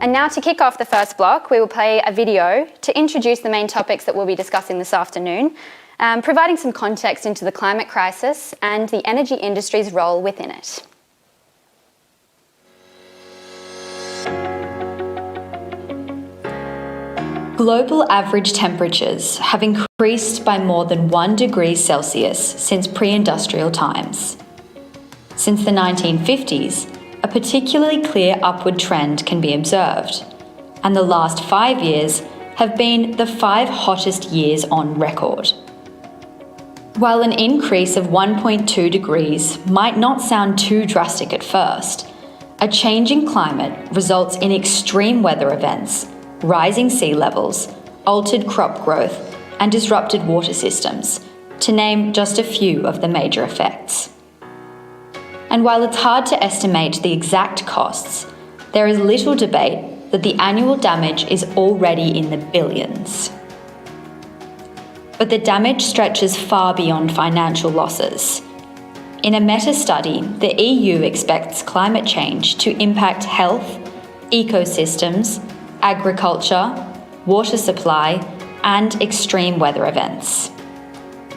And now to kick off the first block, we will play a video to introduce the main topics that we'll be discussing this afternoon, providing some context into the climate crisis and the energy industry's role within it. Global average temperatures have increased by more than 1 degree Celsius since pre-industrial times. Since the 1950s, a particularly clear upward trend can be observed, and the last 5 years have been the 5 hottest years on record. While an increase of 1.2 degrees might not sound too drastic at first, a changing climate results in extreme weather events, rising sea levels, altered crop growth, and disrupted water systems, to name just a few of the major effects. And while it's hard to estimate the exact costs, there is little debate that the annual damage is already in the billions. But the damage stretches far beyond financial losses. In a meta-study, the EU expects climate change to impact health, ecosystems, agriculture, water supply, and extreme weather events,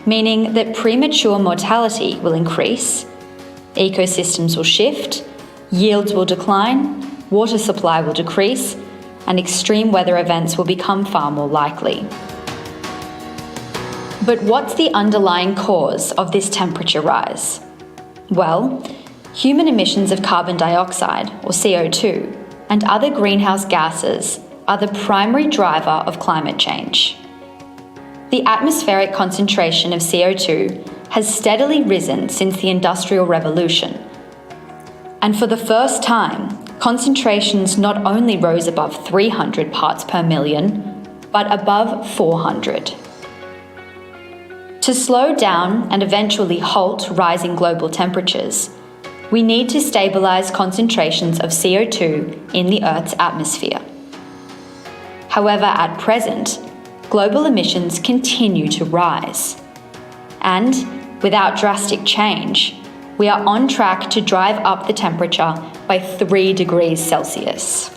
meaning that premature mortality will increase, ecosystems will shift, yields will decline, water supply will decrease, and extreme weather events will become far more likely. But what's the underlying cause of this temperature rise? Well, human emissions of carbon dioxide, or CO2, and other greenhouse gases are the primary driver of climate change. The atmospheric concentration of CO2 has steadily risen since the Industrial Revolution. And for the first time, concentrations not only rose above 300 parts per million, but above 400. To slow down and eventually halt rising global temperatures, we need to stabilize concentrations of CO2 in the Earth's atmosphere. However, at present, global emissions continue to rise. And without drastic change, we are on track to drive up the temperature by 3 degrees Celsius.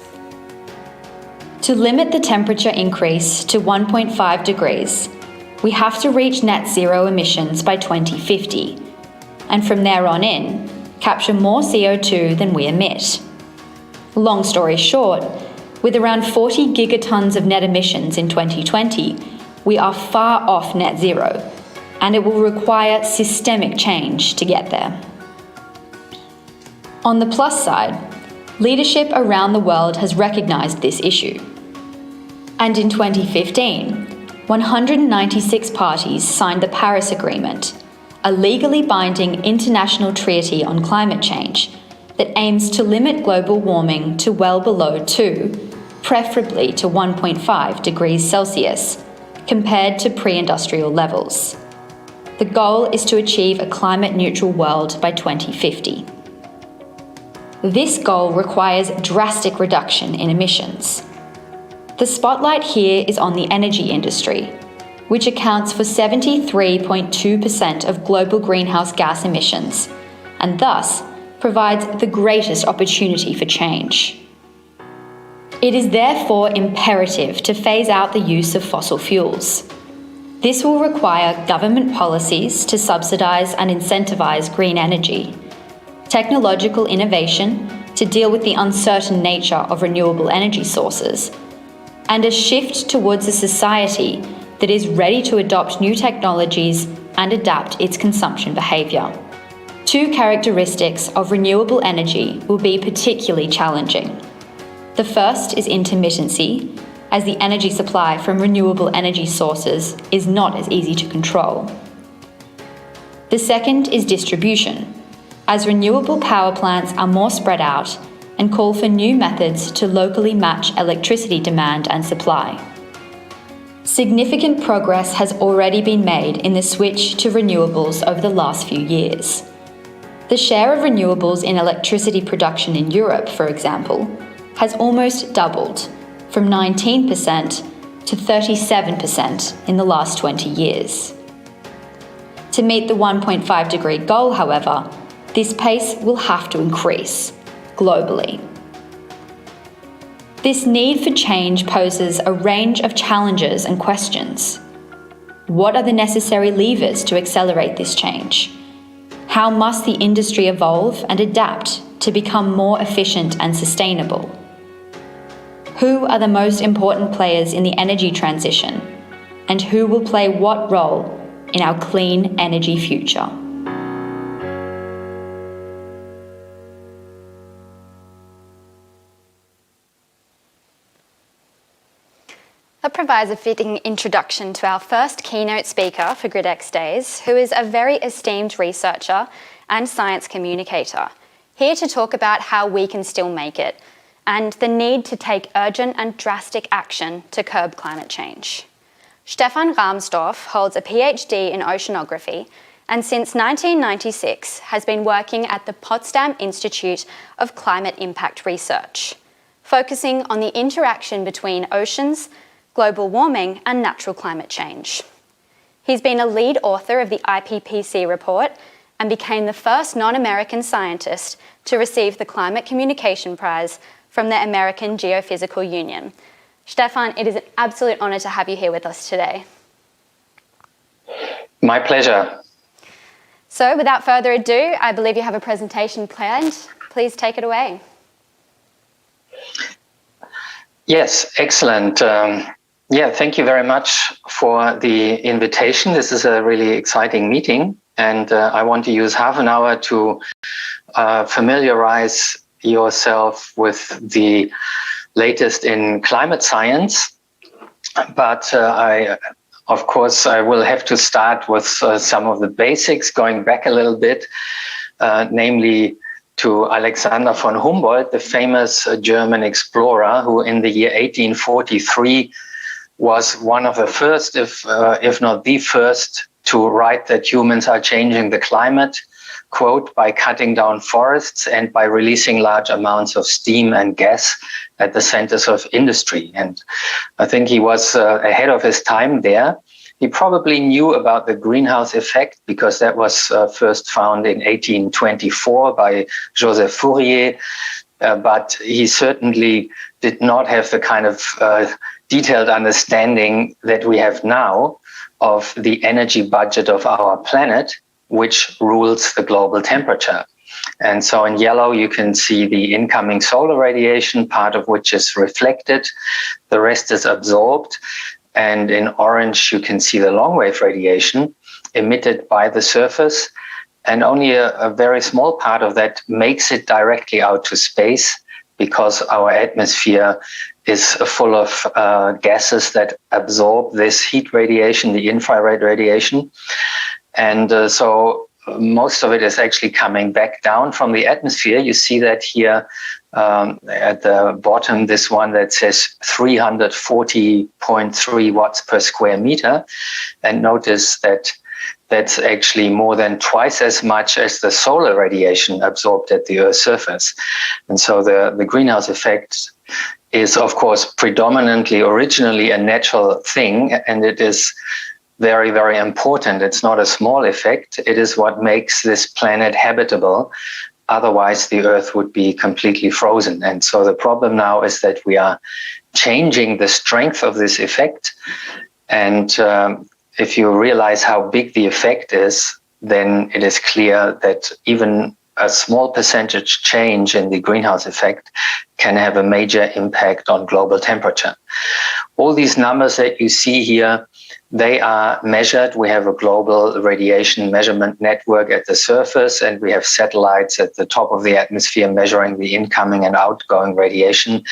To limit the temperature increase to 1.5 degrees, we have to reach net zero emissions by 2050, and from there on in, capture more CO2 than we emit. Long story short, with around 40 gigatons of net emissions in 2020, we are far off net zero, and it will require systemic change to get there. On the plus side, leadership around the world has recognized this issue. And in 2015, 196 parties signed the Paris Agreement, a legally binding international treaty on climate change that aims to limit global warming to well below 2, preferably to 1.5 degrees Celsius, compared to pre-industrial levels. The goal is to achieve a climate-neutral world by 2050. This goal requires drastic reduction in emissions. The spotlight here is on the energy industry, which accounts for 73.2% of global greenhouse gas emissions, and thus provides the greatest opportunity for change. It is therefore imperative to phase out the use of fossil fuels. This will require government policies to subsidize and incentivize green energy, technological innovation to deal with the uncertain nature of renewable energy sources, and a shift towards a society that is ready to adopt new technologies and adapt its consumption behaviour. 2 characteristics of renewable energy will be particularly challenging. The first is intermittency, as the energy supply from renewable energy sources is not as easy to control. The second is distribution, as renewable power plants are more spread out and call for new methods to locally match electricity demand and supply. Significant progress has already been made in the switch to renewables over the last few years. The share of renewables in electricity production in Europe, for example, has almost doubled, from 19% to 37% in the last 20 years. To meet the 1.5 degree goal, however, this pace will have to increase globally. This need for change poses a range of challenges and questions. What are the necessary levers to accelerate this change? How must the industry evolve and adapt to become more efficient and sustainable? Who are the most important players in the energy transition? And who will play what role in our clean energy future? That provides a fitting introduction to our first keynote speaker for gridXdays, who is a very esteemed researcher and science communicator, here to talk about how we can still make it, and the need to take urgent and drastic action to curb climate change. Stefan Rahmstorf holds a PhD in oceanography and since 1996 has been working at the Potsdam Institute of Climate Impact Research, focusing on the interaction between oceans, global warming and natural climate change. He's been a lead author of the IPCC report and became the first non-American scientist to receive the Climate Communication Prize from the American Geophysical Union. Stefan, it is an absolute honour to have you here with us today. My pleasure. So without further ado, I believe you have a presentation planned. Please take it away. Yes, excellent. Thank you very much for the invitation. This is a really exciting meeting, and I want to use half an hour to familiarize yourself with the latest in climate science. But I will have to start with some of the basics, going back a little bit, namely to Alexander von Humboldt, the famous German explorer who in the year 1843 was one of the first, if not the first, to write that humans are changing the climate, quote, by cutting down forests and by releasing large amounts of steam and gas at the centers of industry. And I think he was ahead of his time there. He probably knew about the greenhouse effect because that was first found in 1824 by Joseph Fourier, but he certainly did not have the kind of detailed understanding that we have now of the energy budget of our planet, which rules the global temperature. And so in yellow, you can see the incoming solar radiation, part of which is reflected. The rest is absorbed. And in orange, you can see the long wave radiation emitted by the surface. And only a very small part of that makes it directly out to space because our atmosphere is full of gases that absorb this heat radiation, the infrared radiation. And so most of it is actually coming back down from the atmosphere. You see that here at the bottom, this one that says 340.3 watts per square meter. And notice that that's actually more than twice as much as the solar radiation absorbed at the Earth's surface. And so the greenhouse effect is, of course, predominantly originally a natural thing, and it is very, very important. It's not a small effect. It is what makes this planet habitable. Otherwise, the Earth would be completely frozen. And so the problem now is that we are changing the strength of this effect. And if you realize how big the effect is, then it is clear that even a small percentage change in the greenhouse effect can have a major impact on global temperature. All these numbers that you see here, they are measured. We have a global radiation measurement network at the surface, and we have satellites at the top of the atmosphere measuring the incoming and outgoing radiation.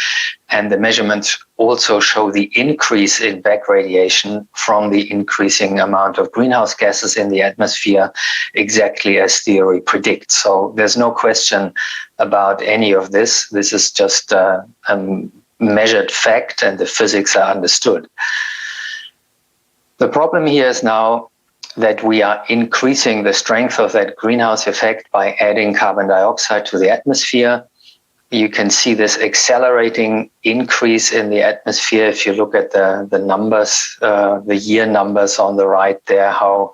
And the measurements also show the increase in back radiation from the increasing amount of greenhouse gases in the atmosphere, exactly as theory predicts. So there's no question about any of this. This is just a measured fact, and the physics are understood. The problem here is now that we are increasing the strength of that greenhouse effect by adding carbon dioxide to the atmosphere. You can see this accelerating increase in the atmosphere. If you look at the numbers, the year numbers on the right there, how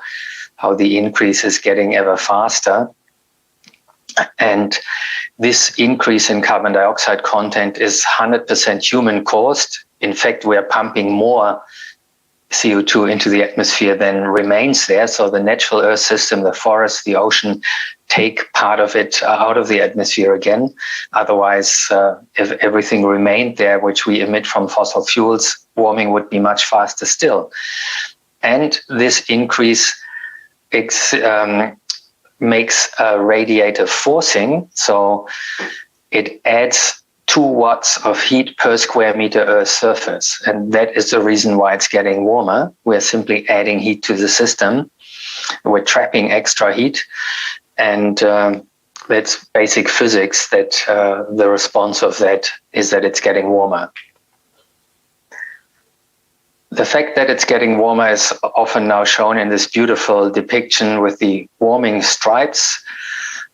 the increase is getting ever faster. And this increase in carbon dioxide content is 100% human caused. In fact, we are pumping more CO2 into the atmosphere than remains there. So the natural Earth system, the forest, the ocean, take part of it out of the atmosphere again. Otherwise, if everything remained there, which we emit from fossil fuels, warming would be much faster still. And this increase makes radiative forcing. So it adds 2 watts of heat per square meter Earth's surface. And that is the reason why it's getting warmer. We're simply adding heat to the system. We're trapping extra heat. And that's basic physics, that the response of that is that it's getting warmer. The fact that it's getting warmer is often now shown in this beautiful depiction with the warming stripes.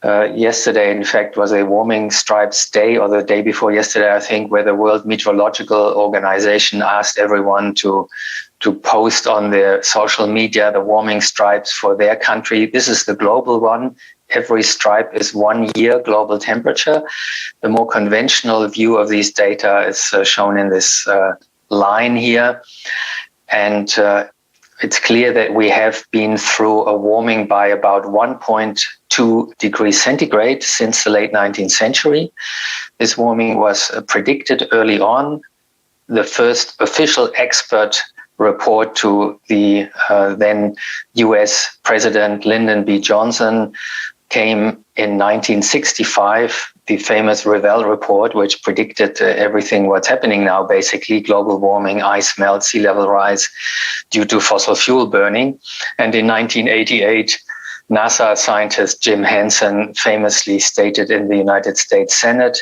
Yesterday, in fact, was a warming stripes day, or the day before yesterday, I think, where the World Meteorological Organization asked everyone to post on their social media the warming stripes for their country. This is the global one. Every stripe is 1 year global temperature. The more conventional view of these data is shown in this line here. And it's clear that we have been through a warming by about 1.2 degrees centigrade since the late 19th century. This warming was predicted early on. The first official expert report to the then US President Lyndon B. Johnson came in 1965, the famous Revell report, which predicted everything what's happening now, basically global warming, ice melt, sea level rise due to fossil fuel burning. And in 1988, NASA scientist Jim Hansen famously stated in the United States Senate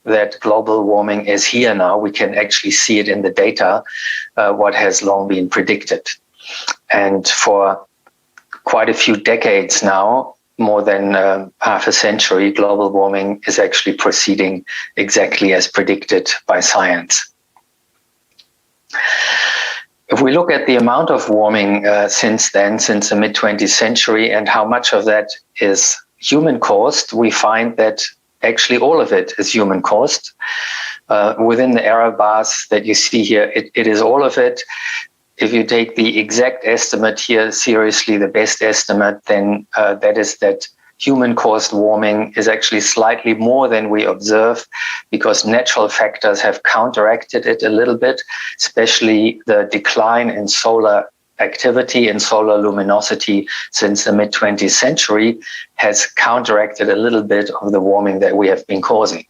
that global warming is here now. We can actually see it in the data, what has long been predicted. And for quite a few decades now, more than half a century, global warming is actually proceeding exactly as predicted by science. If we look at the amount of warming since then, since the mid-20th century, and how much of that is human-caused, we find that actually all of it is human-caused. Within the error bars that you see here, it is all of it. If you take the exact estimate here, seriously, the best estimate, then that is that human-caused warming is actually slightly more than we observe, because natural factors have counteracted it a little bit, especially the decline in solar activity and solar luminosity since the mid-20th century has counteracted a little bit of the warming that we have been causing.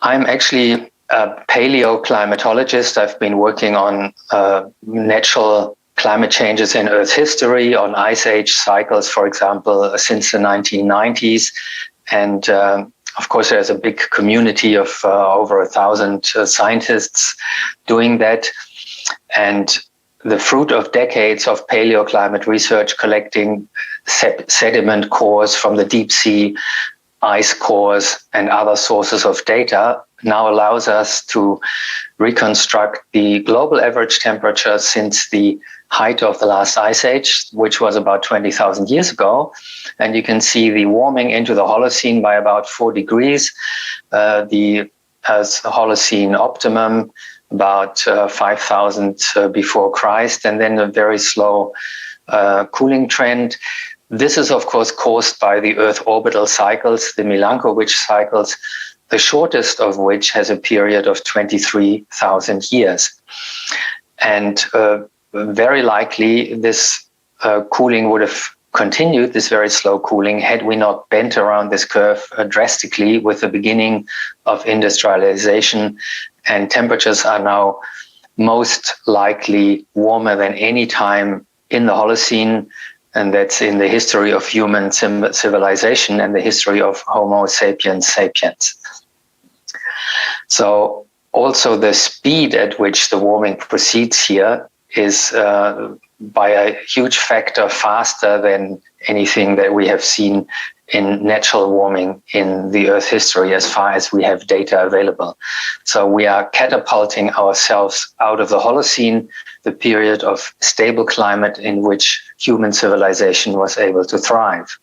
I'm actually a paleoclimatologist. I've been working on natural climate changes in Earth's history, on ice age cycles, for example, since the 1990s. And of course, there's a big community of over 1,000 scientists doing that. And the fruit of decades of paleoclimate research, collecting sediment cores from the deep sea, ice cores, and other sources of data, now allows us to reconstruct the global average temperature since the height of the last ice age, which was about 20,000 years ago. And you can see the warming into the Holocene by about 4 degrees, the Holocene optimum about 5,000 before Christ, and then a very slow cooling trend. This is, of course, caused by the Earth orbital cycles, the Milankovitch cycles, the shortest of which has a period of 23,000 years. And very likely this cooling would have continued, this very slow cooling, had we not bent around this curve drastically with the beginning of industrialization. And temperatures are now most likely warmer than any time in the Holocene, and that's in the history of human civilization and the history of Homo sapiens sapiens. So also the speed at which the warming proceeds here is by a huge factor faster than anything that we have seen in natural warming in the Earth history as far as we have data available. So we are catapulting ourselves out of the Holocene, the period of stable climate in which human civilization was able to thrive.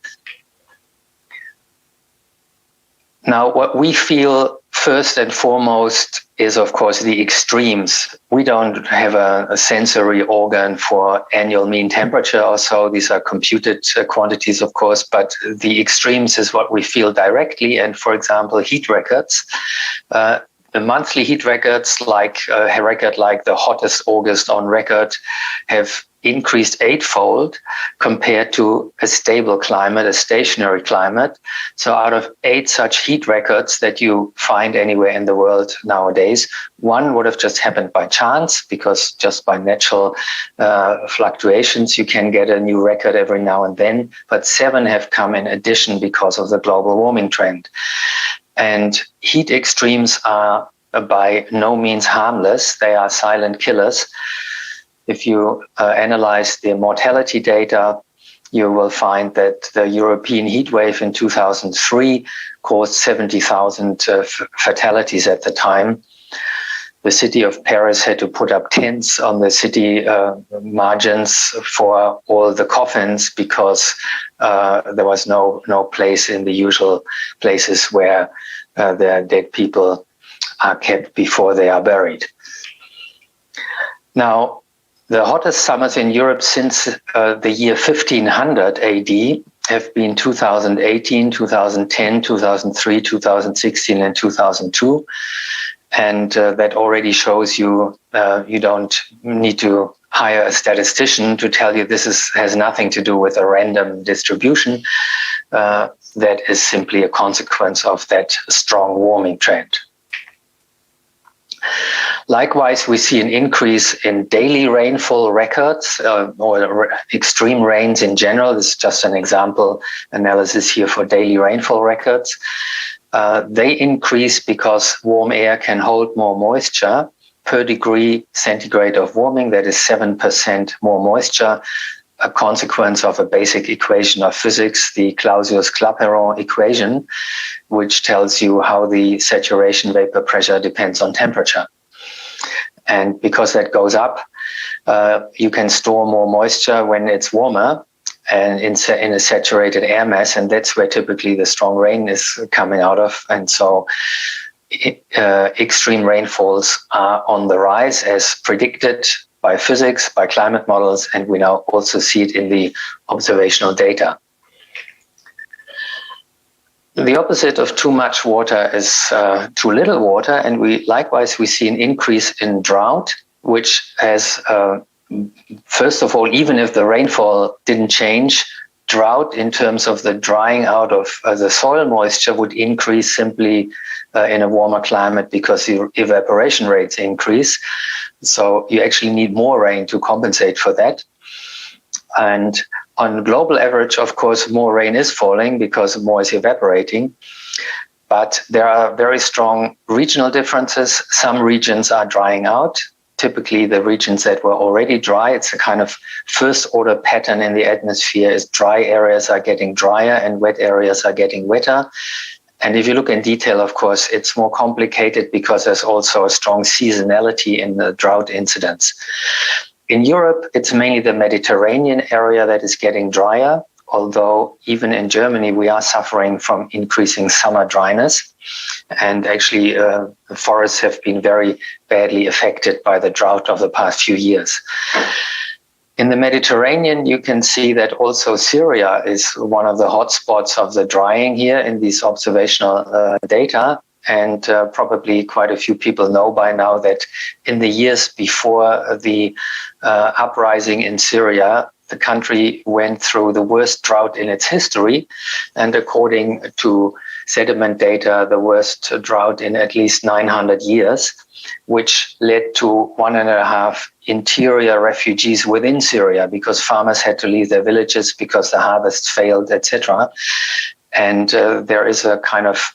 Now, what we feel first and foremost is, of course, the extremes. We don't have a sensory organ for annual mean temperature or so. These are computed quantities, of course, but the extremes is what we feel directly. And for example, heat records. The monthly heat records, like a record like the hottest August on record, have increased 8-fold compared to a stable climate, a stationary climate. So out of 8 such heat records that you find anywhere in the world nowadays, 1 would have just happened by chance, because just by natural fluctuations, you can get a new record every now and then. But 7 have come in addition because of the global warming trend. And heat extremes are by no means harmless. They are silent killers. If you analyze the mortality data, you will find that the European heat wave in 2003 caused 70,000 fatalities at the time. The city of Paris had to put up tents on the city margins for all the coffins, because there was no place in the usual places where the dead people are kept before they are buried. Now, the hottest summers in Europe since the year 1500 AD have been 2018, 2010, 2003, 2016, and 2002. And that already shows you you don't need to hire a statistician to tell you this has nothing to do with a random distribution. That is simply a consequence of that strong warming trend. Likewise, we see an increase in daily rainfall records, or extreme rains in general. This is just an example analysis here for daily rainfall records. They increase because warm air can hold more moisture. Per degree centigrade of warming, that is 7% more moisture, a consequence of a basic equation of physics, the Clausius-Clapeyron equation, which tells you how the saturation vapor pressure depends on temperature. And because that goes up, you can store more moisture when it's warmer and in a saturated air mass, and that's where typically the strong rain is coming out of. And so extreme rainfalls are on the rise as predicted by physics, by climate models, and we now also see it in the observational data. The opposite of too much water is too little water, and we see an increase in drought, which has, first of all, even if the rainfall didn't change, drought in terms of the drying out of the soil moisture would increase simply in a warmer climate because the evaporation rates increase. So you actually need more rain to compensate for that. And on global average, of course, more rain is falling because more is evaporating. But there are very strong regional differences. Some regions are drying out. Typically, the regions that were already dry, it's a kind of first order pattern in the atmosphere, is dry areas are getting drier and wet areas are getting wetter. And if you look in detail, of course, it's more complicated because there's also a strong seasonality in the drought incidence. In Europe, it's mainly the Mediterranean area that is getting drier, although even in Germany, we are suffering from increasing summer dryness. And actually, the forests have been very badly affected by the drought of the past few years. In the Mediterranean, you can see that also Syria is one of the hotspots of the drying here in these observational data. And probably quite a few people know by now that in the years before the uprising in Syria, the country went through the worst drought in its history. And according to sediment data, the worst drought in at least 900 years, which led to 1.5 interior refugees within Syria because farmers had to leave their villages because the harvests failed, etc. And there is a kind of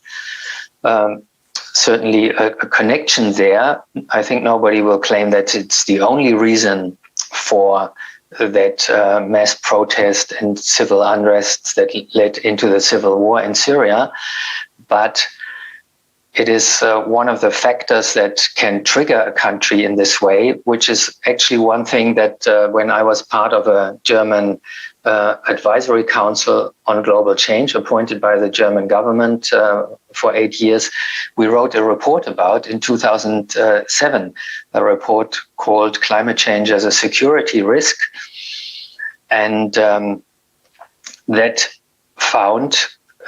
certainly a connection there. I think nobody will claim that it's the only reason for that mass protest and civil unrest that led into the civil war in Syria. But it is one of the factors that can trigger a country in this way, which is actually one thing that when I was part of a German advisory council on global change appointed by the German government for 8 years, we wrote a report about in 2007, a report called Climate Change as a Security Risk. And that found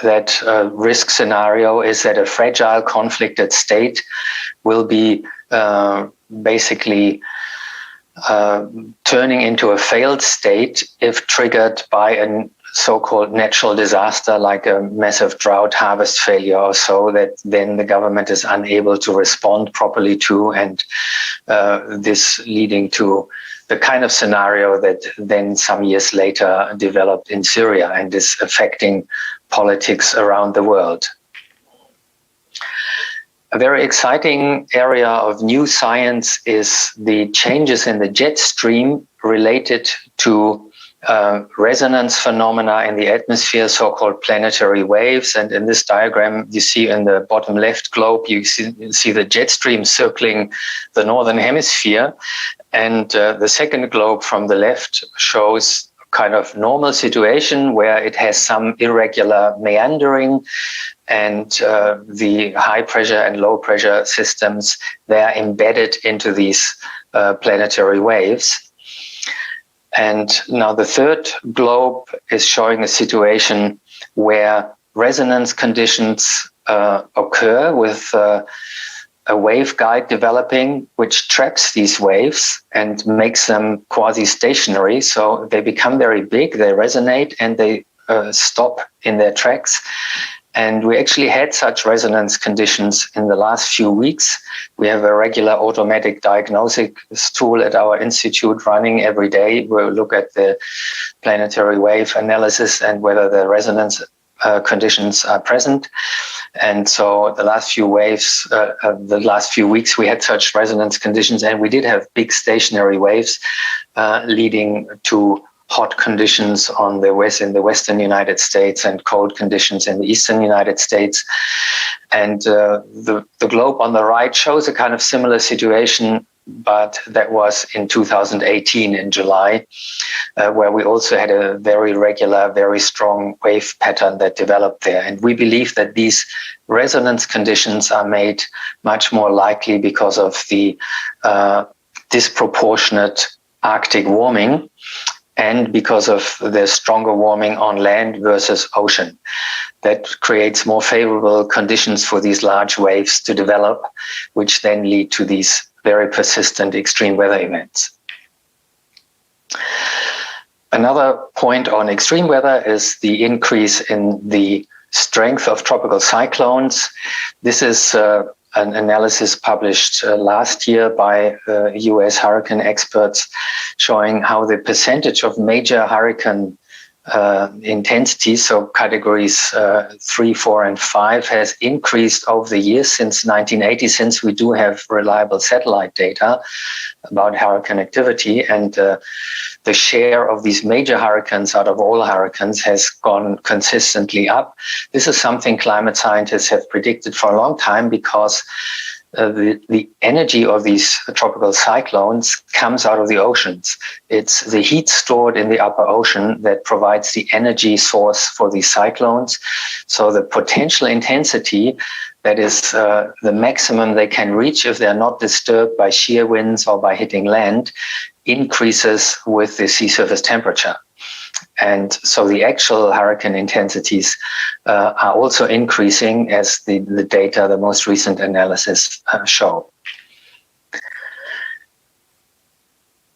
that risk scenario is that a fragile, conflicted state will be basically turning into a failed state if triggered by a so-called natural disaster like a massive drought, harvest failure or so, that then the government is unable to respond properly to, and this leading to the kind of scenario that then some years later developed in Syria and is affecting politics around the world. A very exciting area of new science is the changes in the jet stream related to resonance phenomena in the atmosphere, so-called planetary waves. And in this diagram, you see in the bottom left globe, you see the jet stream circling the northern hemisphere. And the second globe from the left shows kind of normal situation where it has some irregular meandering, and the high pressure and low pressure systems, they are embedded into these planetary waves. And now the third globe is showing a situation where resonance conditions occur with a waveguide developing, which traps these waves and makes them quasi-stationary. So they become very big, they resonate, and they stop in their tracks. And we actually had such resonance conditions in the last few weeks. We have a regular automatic diagnostics tool at our institute running every day. We'll look at the planetary wave analysis and whether the resonance conditions are present. And so the last few weeks, we had such resonance conditions, and we did have big stationary waves leading to hot conditions in the western United States and cold conditions in the eastern United States. And the globe on the right shows a kind of similar situation, but that was in 2018 in July, where we also had a very regular, very strong wave pattern that developed there. And we believe that these resonance conditions are made much more likely because of the disproportionate Arctic warming, and because of the stronger warming on land versus ocean. That creates more favorable conditions for these large waves to develop, which then lead to these very persistent extreme weather events. Another point on extreme weather is the increase in the strength of tropical cyclones. This is an analysis published last year by US hurricane experts showing how the percentage of major hurricane intensity, so categories 3, 4, and 5, has increased over the years since 1980, since we do have reliable satellite data about hurricane activity. And the share of these major hurricanes out of all hurricanes has gone consistently up. This is something climate scientists have predicted for a long time, because the energy of these tropical cyclones comes out of the oceans. It's the heat stored in the upper ocean that provides the energy source for these cyclones. So the potential intensity, that is the maximum they can reach if they're not disturbed by shear winds or by hitting land, increases with the sea surface temperature. And so the actual hurricane intensities are also increasing, as the data, the most recent analysis show.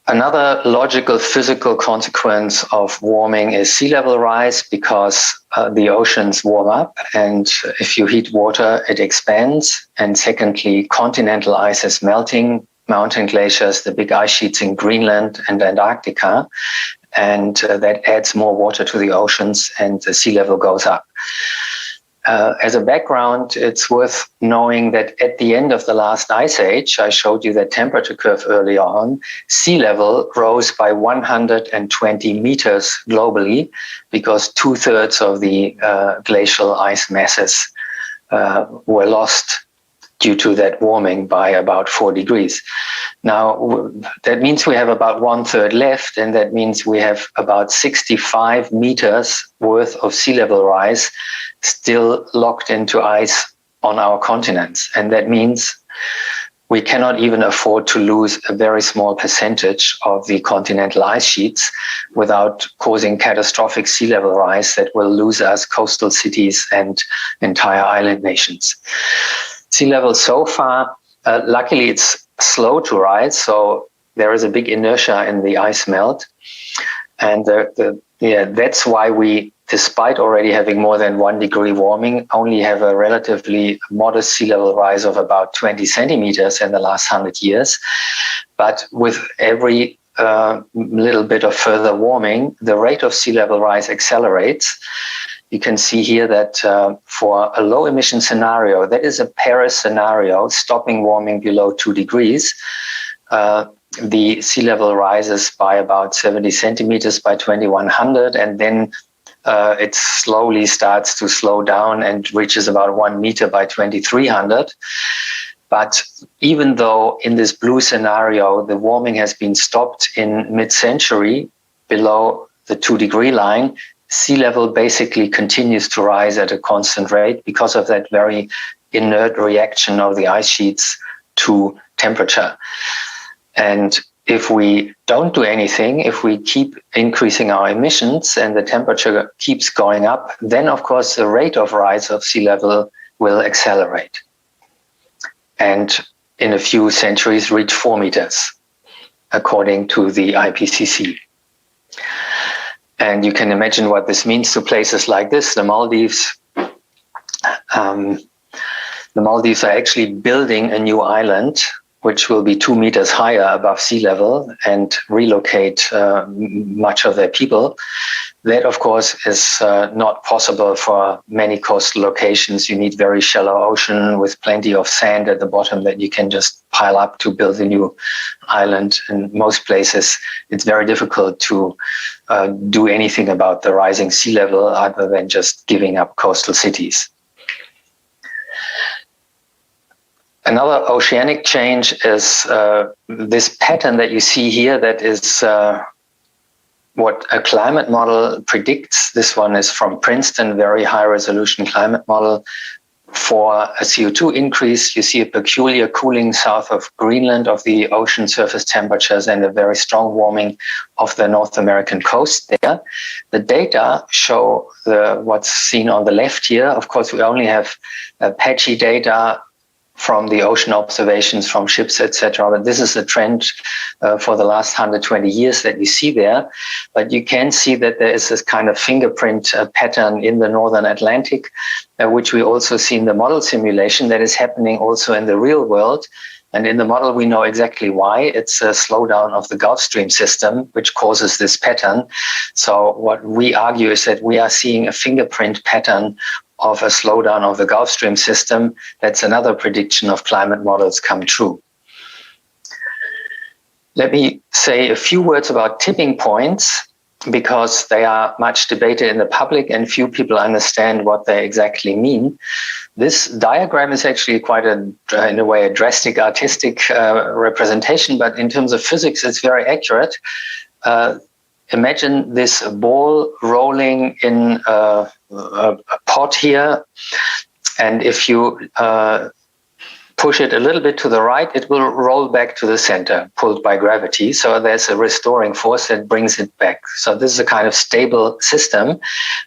Another logical physical consequence of warming is sea level rise, because the oceans warm up, and if you heat water, it expands. And secondly, continental ice is melting, mountain glaciers, the big ice sheets in Greenland and Antarctica, and that adds more water to the oceans, and the sea level goes up. As a background, it's worth knowing that at the end of the last ice age, I showed you that temperature curve earlier on, sea level rose by 120 meters globally, because 2/3 of the glacial ice masses were lost due to that warming by about 4 degrees. Now, that means we have about 1/3 left, and that means we have about 65 meters worth of sea level rise still locked into ice on our continents. And that means we cannot even afford to lose a very small percentage of the continental ice sheets without causing catastrophic sea level rise that will lose us coastal cities and entire island nations. Sea level so far, luckily it's slow to rise, so there is a big inertia in the ice melt. And that's why we, despite already having more than 1 degree warming, only have a relatively modest sea level rise of about 20 centimeters in the last 100 years. But with every little bit of further warming, the rate of sea level rise accelerates. You can see here that for a low emission scenario, that is a Paris scenario, stopping warming below 2 degrees, the sea level rises by about 70 centimeters by 2100, and then it slowly starts to slow down and reaches about 1 meter by 2300. But even though in this blue scenario, the warming has been stopped in mid-century below the 2 degree line, sea level basically continues to rise at a constant rate because of that very inert reaction of the ice sheets to temperature. And if we don't do anything, if we keep increasing our emissions and the temperature keeps going up, then of course the rate of rise of sea level will accelerate. And in a few centuries reach 4 meters, according to the IPCC. And you can imagine what this means to places like this, the Maldives. The Maldives are actually building a new island which will be 2 meters higher above sea level and relocate much of their people. That, of course, is not possible for many coastal locations. You need very shallow ocean with plenty of sand at the bottom that you can just pile up to build a new island. In most places, it's very difficult to do anything about the rising sea level other than just giving up coastal cities. Another oceanic change is this pattern that you see here that is what a climate model predicts. This one is from Princeton, very high resolution climate model. For a CO2 increase, you see a peculiar cooling south of Greenland of the ocean surface temperatures and a very strong warming of the North American coast there. The data show what's seen on the left here. Of course, we only have patchy data from the ocean observations from ships, etc. But this is a trend for the last 120 years that you see there. But you can see that there is this kind of fingerprint pattern in the Northern Atlantic, which we also see in the model simulation that is happening also in the real world. And in the model, we know exactly why. It's a slowdown of the Gulf Stream system, which causes this pattern. So what we argue is that we are seeing a fingerprint pattern of a slowdown of the Gulf Stream system. That's another prediction of climate models come true. Let me say a few words about tipping points, because they are much debated in the public and few people understand what they exactly mean. This diagram is actually quite in a way, a drastic artistic representation, but in terms of physics, it's very accurate. Imagine this ball rolling in a pot here, and if you push it a little bit to the right, it will roll back to the center, pulled by gravity. So there's a restoring force that brings it back. So this is a kind of stable system,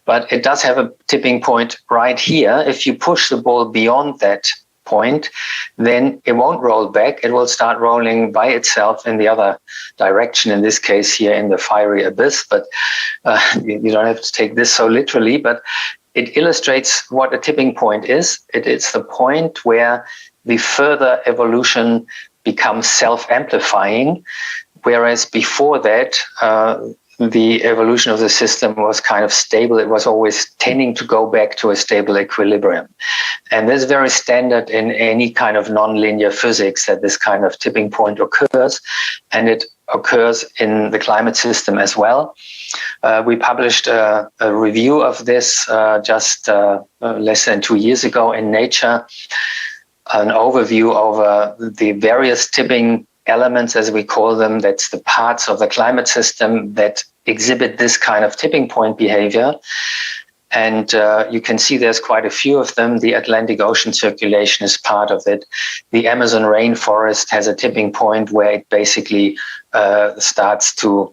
but it does have a tipping point right here. If you push the ball beyond that point, then it won't roll back. It will start rolling by itself in the other direction, in this case here in the fiery abyss. But you don't have to take this so literally, but it illustrates what a tipping point is. It is the point where the further evolution becomes self-amplifying, whereas before that, the evolution of the system was kind of stable. It was always tending to go back to a stable equilibrium. And this is very standard in any kind of nonlinear physics, that this kind of tipping point occurs, and it occurs in the climate system as well. We published a review of this just less than 2 years ago in Nature. an overview over the various tipping elements, as we call them. That's the parts of the climate system that exhibit this kind of tipping point behavior. And you can see there's quite a few of them. The Atlantic Ocean circulation is part of it. The Amazon rainforest has a tipping point where it basically starts to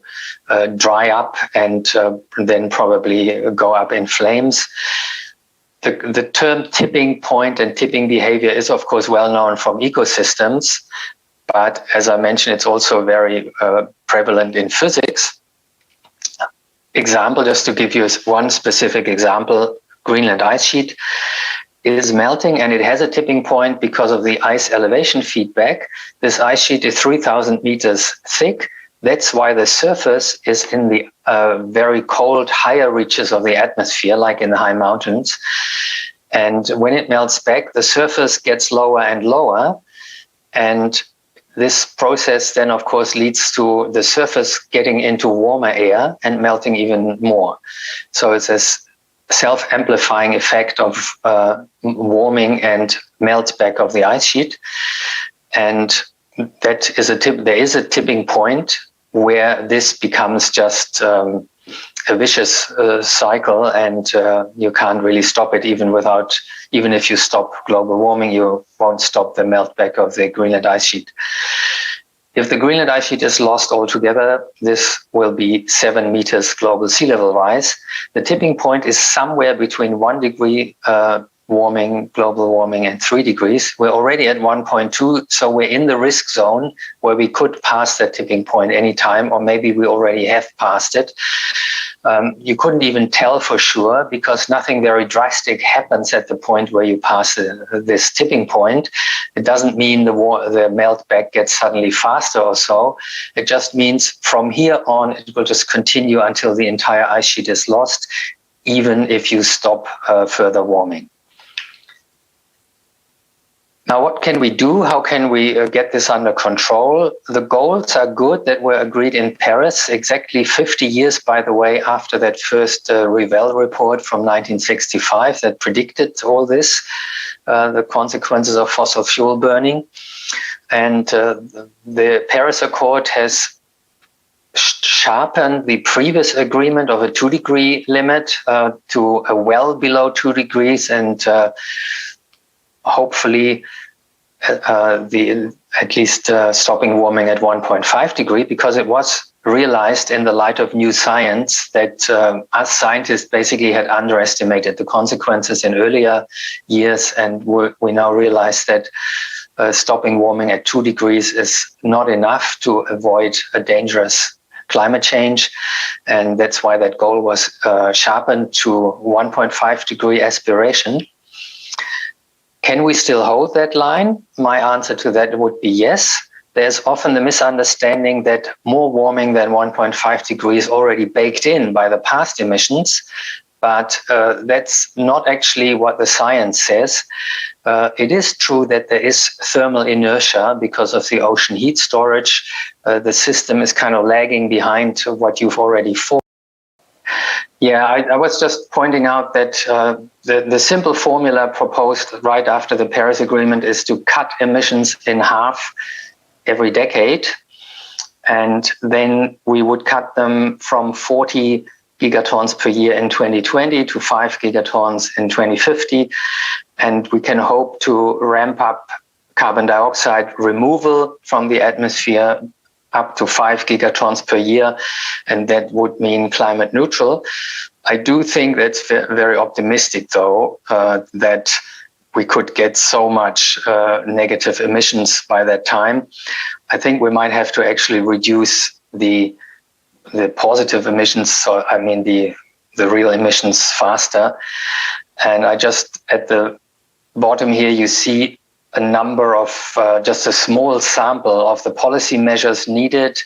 dry up and then probably go up in flames. The term tipping point and tipping behavior is, of course, well known from ecosystems. But as I mentioned, it's also very prevalent in physics. Example, just to give you one specific example, Greenland ice sheet is melting and it has a tipping point because of the ice elevation feedback. This ice sheet is 3,000 meters thick. That's why the surface is in the very cold, higher reaches of the atmosphere, like in the high mountains. And when it melts back, the surface gets lower and lower. And this process then, of course, leads to the surface getting into warmer air and melting even more. So it's a self-amplifying effect of warming and melt back of the ice sheet. And that is there is a tipping point where this becomes just a vicious cycle, and you can't really stop it even if you stop global warming, you won't stop the melt back of the Greenland ice sheet. If the Greenland ice sheet is lost altogether, this will be 7 meters global sea level rise. The tipping point is somewhere between 1 degree global warming, and 3 degrees. We're already at 1.2, so we're in the risk zone where we could pass that tipping point anytime, or maybe we already have passed it. You couldn't even tell for sure because nothing very drastic happens at the point where you pass this tipping point. It doesn't mean the melt back gets suddenly faster or so. It just means from here on, it will just continue until the entire ice sheet is lost, even if you stop further warming. Now, what can we do? How can we get this under control? The goals are good that were agreed in Paris, exactly 50 years, by the way, after that first Revell report from 1965 that predicted all this, the consequences of fossil fuel burning. And the Paris Accord has sharpened the previous agreement of a 2-degree limit to a well below 2 degrees, and hopefully at least stopping warming at 1.5 degree, because it was realized in the light of new science that us scientists basically had underestimated the consequences in earlier years, and we now realize that stopping warming at 2 degrees is not enough to avoid a dangerous climate change, and that's why that goal was sharpened to 1.5 degree aspiration. Can we still hold that line? My answer to that would be yes. There's often the misunderstanding that more warming than 1.5 degrees already baked in by the past emissions, but that's not actually what the science says. It is true that there is thermal inertia because of the ocean heat storage. The system is kind of lagging behind what you've already formed. Yeah, I was just pointing out that the simple formula proposed right after the Paris Agreement is to cut emissions in half every decade. And then we would cut them from 40 gigatons per year in 2020 to 5 gigatons in 2050. And we can hope to ramp up carbon dioxide removal from the atmosphere up to 5 gigatons per year, and that would mean climate neutral. I do think that's very optimistic, though, that we could get so much negative emissions by that time. I think we might have to actually reduce the positive emissions, so I mean the real emissions faster. And I just, at the bottom here, you see a number of just a small sample of the policy measures needed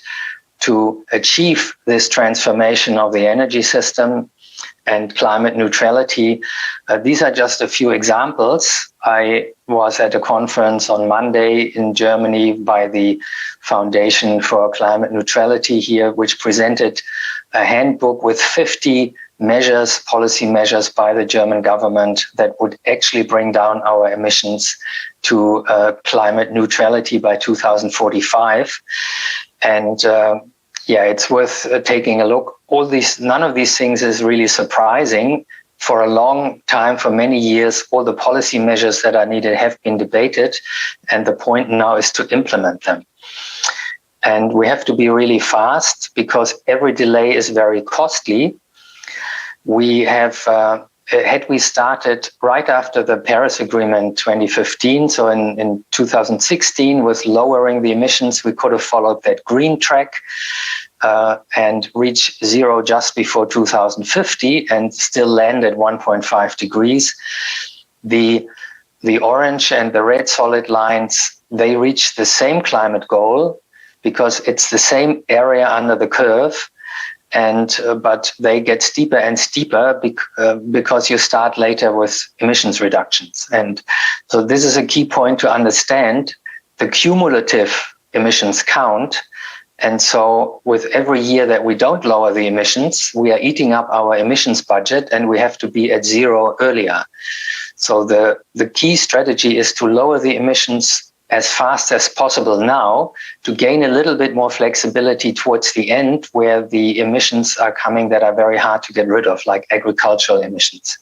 to achieve this transformation of the energy system and climate neutrality. These are just a few examples. I was at a conference on Monday in Germany by the Foundation for Climate Neutrality here, which presented a handbook with 50 measures, policy measures by the German government that would actually bring down our emissions to climate neutrality by 2045. And it's worth taking a look. None of these things is really surprising. For a long time, for many years, all the policy measures that are needed have been debated, and the point now is to implement them. And we have to be really fast because every delay is very costly. We have, had we started right after the Paris Agreement 2015, so in 2016, with lowering the emissions, we could have followed that green track and reach zero just before 2050 and still land at 1.5 degrees. The orange and the red solid lines, they reach the same climate goal because it's the same area under the curve, but they get steeper and steeper because you start later with emissions reductions. And so this is a key point to understand. The cumulative emissions count. And so with every year that we don't lower the emissions, we are eating up our emissions budget and we have to be at zero earlier. So the key strategy is to lower the emissions as fast as possible now to gain a little bit more flexibility towards the end where the emissions are coming that are very hard to get rid of, like agricultural emissions.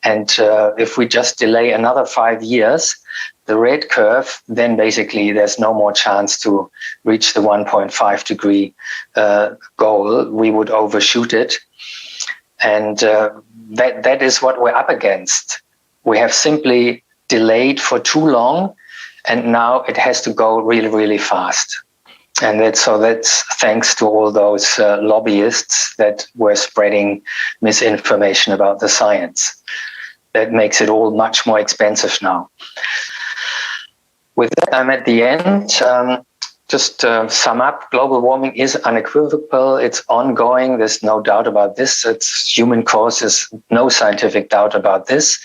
And if we just delay another 5 years, the red curve, then basically there's no more chance to reach the 1.5 degree goal. We would overshoot it. And that is what we're up against. We have simply delayed for too long, and now it has to go really, really fast. And that's thanks to all those lobbyists that were spreading misinformation about the science. That makes it all much more expensive now. With that, I'm at the end. Just to sum up, global warming is unequivocal. It's ongoing. There's no doubt about this. It's human cause. There's no scientific doubt about this.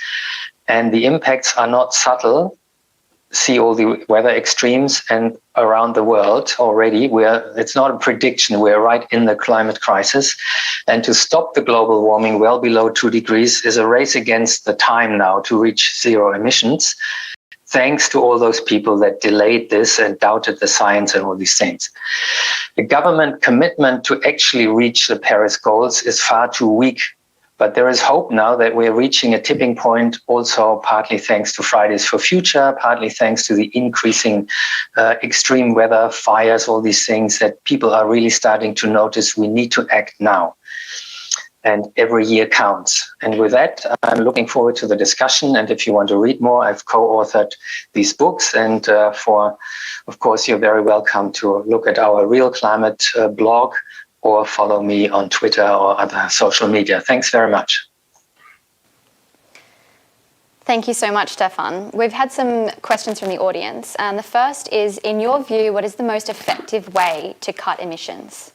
And the impacts are not subtle. See all the weather extremes and around the world already. It's not a prediction. We're right in the climate crisis. And to stop the global warming well below 2 degrees is a race against the time now to reach zero emissions. Thanks to all those people that delayed this and doubted the science and all these things. The government commitment to actually reach the Paris goals is far too weak. But there is hope now that we're reaching a tipping point, also partly thanks to Fridays for Future, partly thanks to the increasing extreme weather, fires, all these things that people are really starting to notice we need to act now. And every year counts. And with that, I'm looking forward to the discussion. And if you want to read more, I've co-authored these books. And of course, you're very welcome to look at our Real Climate blog or follow me on Twitter or other social media. Thanks very much. Thank you so much, Stefan. We've had some questions from the audience. And the first is, in your view, what is the most effective way to cut emissions?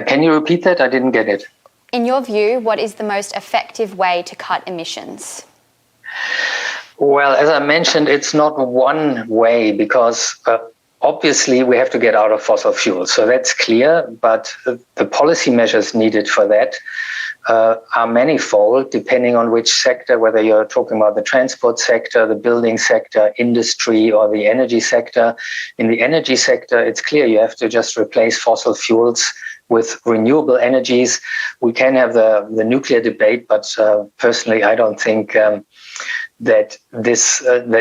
Can you repeat that? I didn't get it. In your view, what is the most effective way to cut emissions? Well, as I mentioned, it's not one way because obviously we have to get out of fossil fuels. So that's clear. But the policy measures needed for that are manifold, depending on which sector, whether you're talking about the transport sector, the building sector, industry, or the energy sector. In the energy sector, it's clear you have to just replace fossil fuels with renewable energies. We can have the nuclear debate, but personally, I don't think that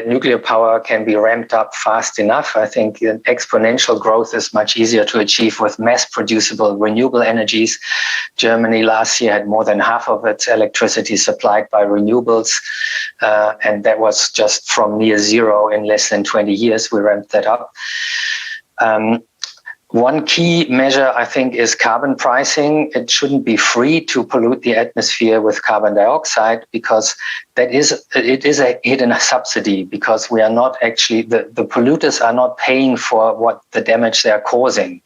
nuclear power can be ramped up fast enough. I think exponential growth is much easier to achieve with mass-producible renewable energies. Germany last year had more than half of its electricity supplied by renewables, and that was just from near zero in less than 20 years. We ramped that up. One key measure, I think, is carbon pricing. It shouldn't be free to pollute the atmosphere with carbon dioxide because it is a hidden subsidy because we are not actually, the polluters are not paying for what the damage they are causing,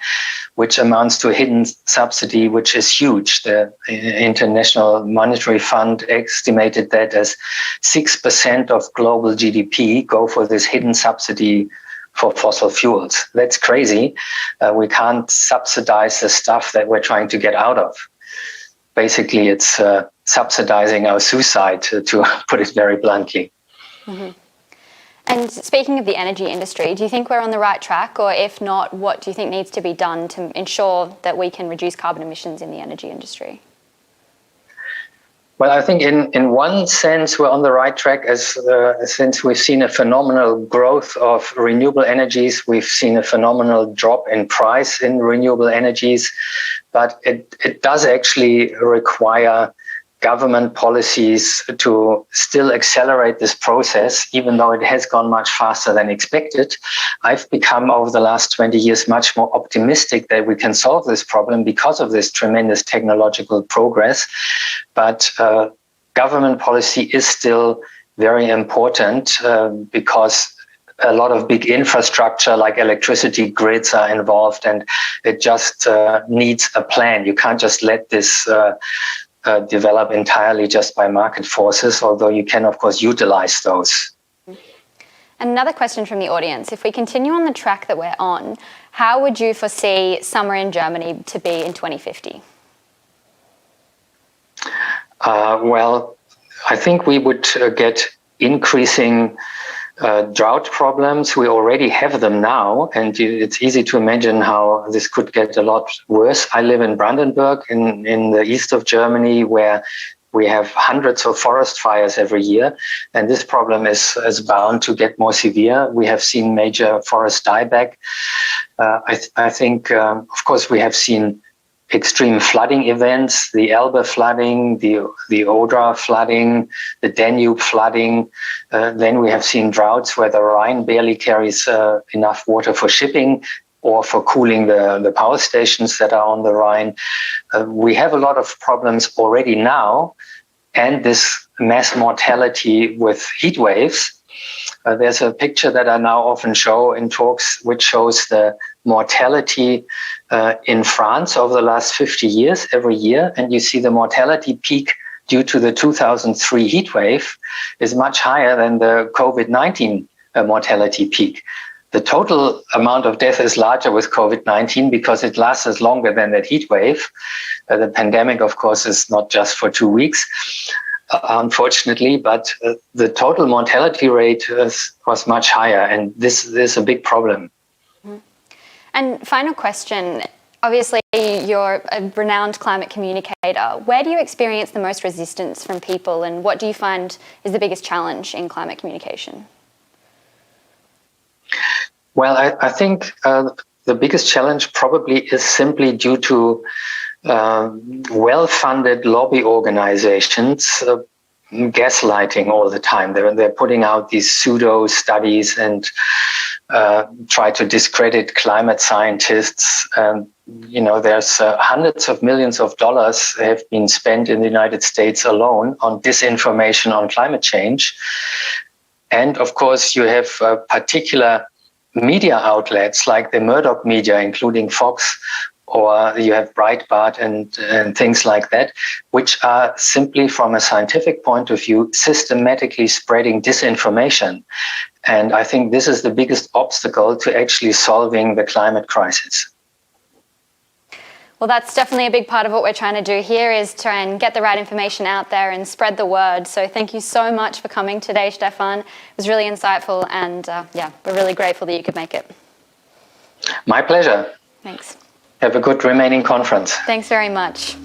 which amounts to a hidden subsidy, which is huge. The International Monetary Fund estimated that as 6% of global GDP go for this hidden subsidy for fossil fuels. That's crazy. We can't subsidize the stuff that we're trying to get out of. basically it's subsidizing our suicide, to put it very bluntly. Mm-hmm. And speaking of the energy industry, do you think we're on the right track? Or if not, what do you think needs to be done to ensure that we can reduce carbon emissions in the energy industry? Well, I think in one sense we're on the right track, since we've seen a phenomenal growth of renewable energies. We've seen a phenomenal drop in price in renewable energies, but it does actually require government policies to still accelerate this process, even though it has gone much faster than expected. I've become, over the last 20 years, much more optimistic that we can solve this problem because of this tremendous technological progress. But government policy is still very important, because a lot of big infrastructure like electricity grids are involved, and it just needs a plan. You can't just let this develop entirely just by market forces, although you can, of course, utilize those. Another question from the audience. If we continue on the track that we're on, how would you foresee summer in Germany to be in 2050? Well, I think we would get increasing drought problems. We already have them now, and it's easy to imagine how this could get a lot worse. I live in Brandenburg in the east of Germany, where we have hundreds of forest fires every year, and this problem is bound to get more severe. We have seen major forest dieback. I think, of course, we have seen extreme flooding events, the Elbe flooding, the Oder flooding, the Danube flooding. Then we have seen droughts where the Rhine barely carries enough water for shipping or for cooling the power stations that are on the Rhine. We have a lot of problems already now, and this mass mortality with heat waves. There's a picture that I now often show in talks, which shows the mortality in France over the last 50 years every year. And you see the mortality peak due to the 2003 heat wave is much higher than the COVID-19 mortality peak. The total amount of death is larger with COVID-19 because it lasts longer than that heat wave. The pandemic, of course, is not just for 2 weeks, unfortunately, but the total mortality rate was much higher, and this is a big problem. And final question, obviously you're a renowned climate communicator. Where do you experience the most resistance from people, and what do you find is the biggest challenge in climate communication? Well, I think the biggest challenge probably is simply due to well-funded lobby organizations gaslighting all the time. They're putting out these pseudo studies and try to discredit climate scientists. There's hundreds of millions of dollars have been spent in the United States alone on disinformation on climate change. And of course, you have particular media outlets like the Murdoch media, including Fox, or you have Breitbart and things like that, which are simply, from a scientific point of view, systematically spreading disinformation. And I think this is the biggest obstacle to actually solving the climate crisis. Well, that's definitely a big part of what we're trying to do here, is try and get the right information out there and spread the word. So thank you so much for coming today, Stefan. It was really insightful, and we're really grateful that you could make it. My pleasure. Thanks. Have a good remaining conference. Thanks very much.